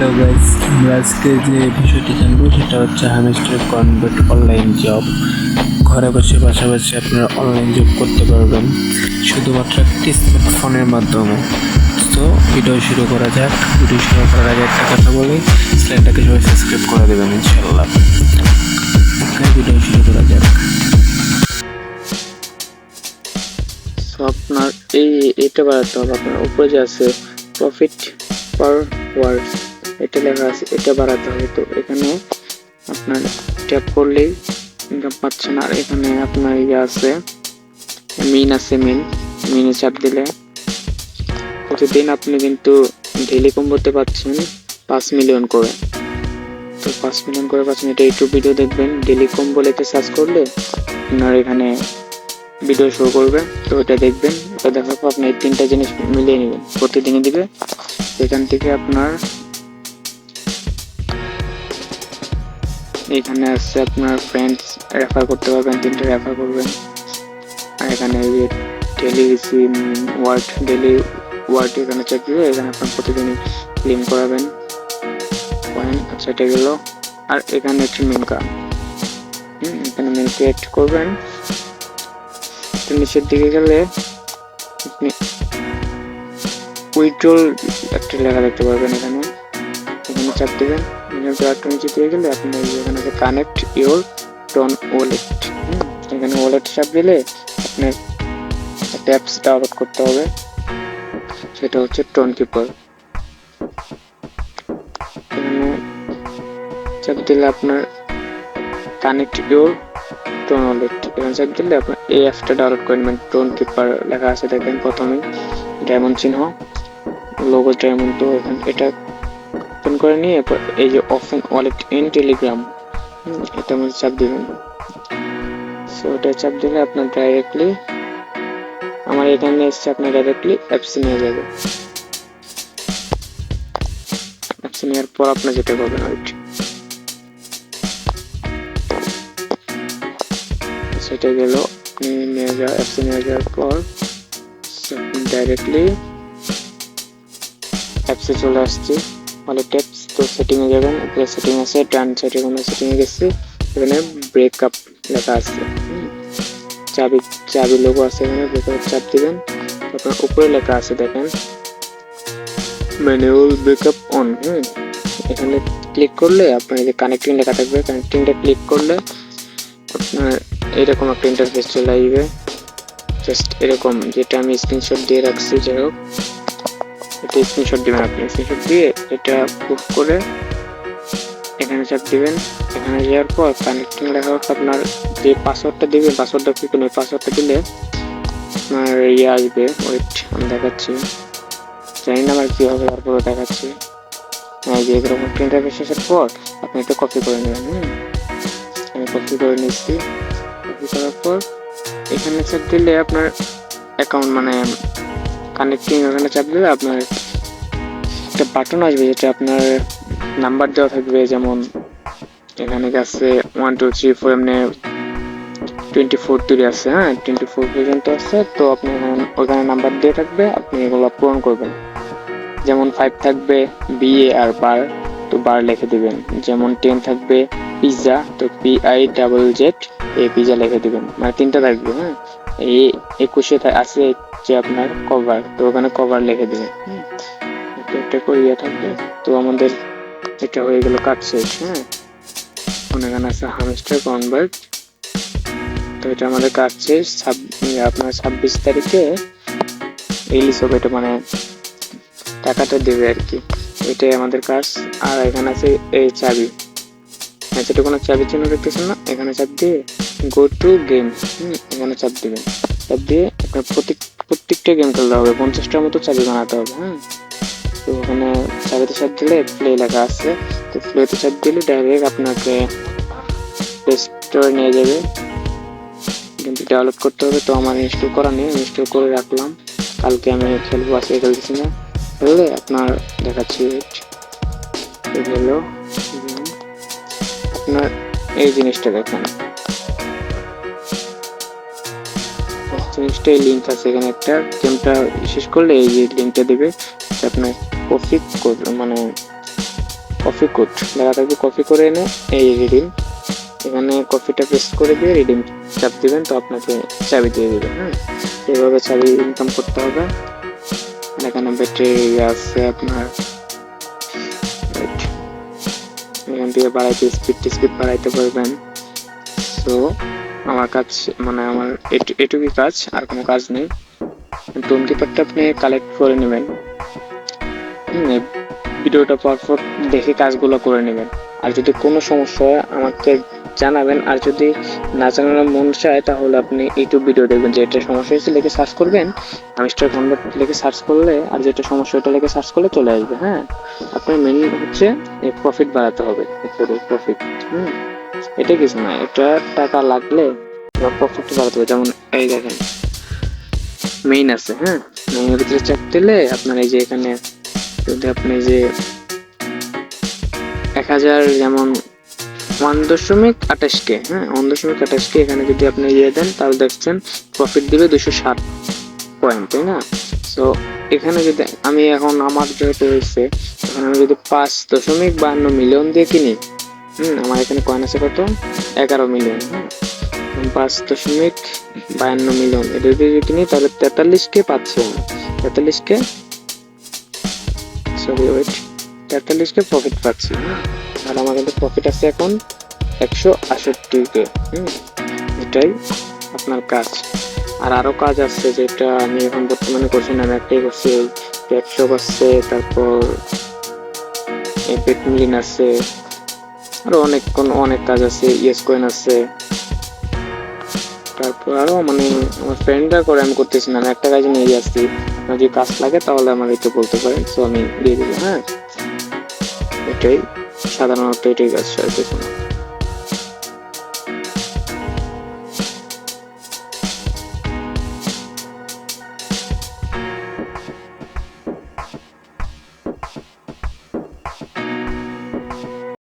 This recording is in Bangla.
হ্যালো গাইস, আমরা আজকে যে বিষয়টি জানবো সেটা হচ্ছে হামস্টার কনভার্ট অনলাইন জব। ঘরে বসে পাশাপাশি আপনারা অনলাইন জব করতে পারবেন শুধুমাত্র একটি স্মার্টফোনের মাধ্যমে। তো ভিডিও শুরু করা যাক। ভিডিও শুরু করার আগে একটা কথা বলি, চ্যানেলটাকে সবাই সাবস্ক্রাইব করে দেবেন ইনশাআল্লাহ। ভিডিও শুরু করা যাক। আপনার এটা বাড়াতে হবে। আপনার উপরে যে আছে প্রফিট পার ওয়ার্ড এটা লেখা আছে, এটা বাড়াতে হবে। তো এখানে আপনার ট্যাপ করলেই ইনকাম পাচ্ছেন। আর এখানে আপনার আছে মিনে চাপ দিলে প্রতিদিন আপনি কিন্তু ডেইলি কম্বোতে পাচ্ছেন 5 মিলিয়ন করে। তো 5 মিলিয়ন করে পাচ্ছেন। এটা ইউটিউব ভিডিও দেখবেন, ডেইলি কম্বো লিখে সার্চ করলে আপনার এখানে ভিডিও শো করবে। তো এটা দেখবেন, এটা দেখার পর আপনি এই তিনটা জিনিস মিলিয়ে নেবেন, প্রতিদিনই দিবে। এখান থেকে আপনার এখানে আসছে আপনার ফ্রেন্ডস রেফার করতে পারবেন, 3টা রেফার করবেন। আর এখানে ডেইলি ওয়ার্ড এখানে চেক দিবে, এখানে আপনার প্রতিদিনই ক্লেম করাবেন পয়েন্ট। আচ্ছা, এটা গেল। আর এখানে একটা মেন কার্ড, এখানে মেন ক্রিয়েট করবেন। নিচের দিকে গেলে আপনি উইথড্রল একটা লেখা দেখতে পারবেন। এখানে চাপ দেবেন। নিচে দিয়ে গেলে আপনি এখানে কানেক্ট ইউর টন ওয়ালেট, এখানে ওয়ালেট চাপ দিলে আপনার একটা অ্যাপস ডাউনলোড করতে হবে, সেটা হচ্ছে টোন কিপার। এখানে চাপ দিলে আপনার কানেক্ট ইউর টোন ওয়ালেট, এখানে চাপ দিলে আপনার এই অ্যাপসটা ডাউনলোড করে নেবেন। টোন কিপার লেখা আছে দেখেন, প্রথমেই ডায়মন্ড চিহ্ন, লোগো ডায়মন্ড। তো এটা ওপেন করে নিয়ে এই যে ওপেন ওয়ালেট ইন টেলিগ্রাম, এটা মধ্যে চাপ দিবেন। সো এটা চাপ দিলে আপনার ডাইরেক্টলি আমার এখানে এসছে, আপনার ডাইরেক্টলি অ্যাপসে নিয়ে যাবে। অ্যাপসে নেওয়ার পর আপনার যেটা করবেন সেটা গেল নিয়ে যাওয়া। অ্যাপসে নিয়ে যাওয়ার পর ডাইরেক্টলি অ্যাপসে চলে আসছে ওয়ালেট অ্যাপস। তো সেটিংয়ে যাবেন, উপরে সেটিং আছে, ডান সাইডে কোনো সেটিংয়ে গেছে, এখানে ব্রেকআপ লেখা আছে, চাবি লোগো আছে, এখানে ব্রেকআপ চাপ দিবেন। আপনার উপরে লেখা আছে দেখেন ম্যানুয়াল ব্রেকআপ অন। এখানে ক্লিক করলে আপনার এই যে কানেক্টিং লেখা থাকবে, কানেক্টিংটা ক্লিক করলে আপনার এরকম একটা ইন্টারফেস চলে আসবে, জাস্ট এরকম, যেটা আমি স্ক্রিনশট দিয়ে রাখছি। যাই হোক, এটা স্ক্রিনশট দিবেন। আপনি স্ক্রিনশট দিয়ে এটা প্রুফ করে এখানে চাপ দিবেন। এখানে যাওয়ার পর কানেক্টিং লেখা আপনার যে পাসওয়ার্ডটা দিবেন, পাসওয়ার্ডটা কি করবেন, পাসওয়ার্ডটা দিলে আপনার আসবে। ওয়েট, আমি দেখাচ্ছি, জানি না আমার কি হবে, তারপরে দেখাচ্ছি। যে এরকম ইন্টারফেস আসার পর আপনি এটা কপি করে নেবেন। আমি কপি করে নিচ্ছি। কপি করার পর এখানে চাপ দিলে আপনার অ্যাকাউন্ট মানে কানেক্টিং, ওখানে চাপ দিলে আপনার একটা বাটন আসবে, যেটা আপনার নাম্বার দেওয়া থাকবে। যেমন এখানে আছে 1 2 3 4 এমনি 24 তৈরি আছে, 24 পর্যন্ত আছে। তো আপনি ওখানে নাম্বার দিয়ে থাকবে, আপনি এগুলো পূরণ করবেন। যেমন 5 থাকবে বিএ আর বার, তো বার লিখে দিবেন। যেমন 10 থাকবে পিৎজা, তো PIZZ পিৎজা লিখে দিবেন, মানে 3টা থাকবে। এই 21 আছে যে আপনার কভার, তো ওখানে কভার লিখে দিবেন। একটা করিয়া থাকবে। তো আমাদের এটা হয়ে গেল কাজ শেষ। এখানে আছে হামস্টার কনভার্ট। তো এটা আমাদের কাজ শেষ। আপনার 26 তারিখে রিলিজ হবে, এটা মানে টাকাটা দেবে আর কি, এটাই আমাদের কাজ। আর এখানে আছে এই চাবি, সেটা কোনো চাবি চিহ্ন দেখতেছেন না, এখানে চাপ দিয়ে গো টু গেম, এখানে চাপ দিবেন। চাপ দিয়ে আপনার প্রত্যেকটা গেম খেলতে হবে, 50টার মতো চাবি বানাতে হবে। তো ওখানে চাবিতে চাপ দিলে প্লে লেখা আছে, তো প্লেতে চাপ দিলে ডাইরেক্ট আপনাকে প্লে স্টোরে নিয়ে যাবে, কিন্তু ডাউনলোড করতে হবে। তো আমার ইনস্টল করা নেই, ইনস্টল করে রাখলাম, কালকে আমি খেলবো, আজকে খেলতেছি না। খেললে আপনার দেখাচ্ছি। হলো আপনার এই জিনিসটা দেখেন, জিনিসটা এই লিঙ্ক আছে এখানে একটা, গেমটা শেষ করলে এই যে লিঙ্কটা দিবে, আপনার প্রফিট মানে কফি কোড লেখা থাকবে, কপি করে এনে এই রিডিম, এখানে কপিটা পেস্ট করে দিয়ে রিডিম চাপ দিবেন, তো আপনাকে চাবি দিয়ে দিবেন। হ্যাঁ, এইভাবে চাবি ইনকাম করতে হবে। আর এখানে ব্যাটারি আছে আপনার, এখান থেকে বাড়াইতে স্পিড বাড়াইতে পারবেন। তো আমার কাজ মানে আমার এটুকুই কাজ, আর কোনো কাজ নেই। টোন কিপারটা আপনি কালেক্ট করে নেবেন, ভিডিওটা পরপর দেখে কাজগুলো করে নেবেন। আর যদি কোনো সমস্যা হয় আমাকে জানাবেন, আর যদি না জানানোর মন চায় তাহলে আপনি ইউটিউব ভিডিও দেখবেন, যে এটা সমস্যা হয়েছে লিখে সার্চ করবেন, হামস্টার কনভার্ট লিখে সার্চ করলে, আর যেটা সমস্যা ওটা লিখে সার্চ করলে চলে আসবে। হ্যাঁ, আপনার মেন হচ্ছে প্রফিট বাড়াতে হবে, প্রফিট। এটা কিছু না, এটা টাকা লাগলে প্রফিট বাড়াতে হবে। যেমন এই দেখেন মেইন আছে, হ্যাঁ, মেইনের ভিতরে চাপ দিলে আপনার এই যে এখানে যদি আপনি যে 1000 যেমন 1.28K, হ্যাঁ 1.28K এখানে যদি আপনি ইয়ে দেন তাহলে দেখছেন প্রফিট দিবে 260 পয়েন্ট, তাই না? সো এখানে যদি আমি এখন আমার যেহেতু হয়েছে, এখানে আমি যদি 5.52 মিলিয়ন দিয়ে কিনি, আমার এখানে কয়েন আছে কত 11 মিলিয়ন, হ্যাঁ 5.52 মিলিয়ন এটা যদি কিনি তাহলে 43K পাচ্ছি আমি, 43K sorry wait 43K profit পাচ্ছি। আর আমার কিন্তু প্রফিট আছে এখন 168K। এটাই আপনার কাজ। আর আরো কাজ আছে যেটা আমি এখন বর্তমানে করছি না, আমি একটাই করছি, ট্যাক্সশপ আছে, তারপর পেটমিলিন আছে, আরো অনেক কাজ আছে, ইয়েস কয়েন আছে, তারপর আরো মানে আমার ফ্রেন্ডরা করে, আমি করতেছি না, আমি একটা কাজ নিয়ে আসছি। যদি কাজ লাগে তাহলে আমার একটু বলতে পারেন, তো আমি দিয়ে দিব। হ্যাঁ, এটাই সাধারণত এটাই কাজ, আর কিছু না।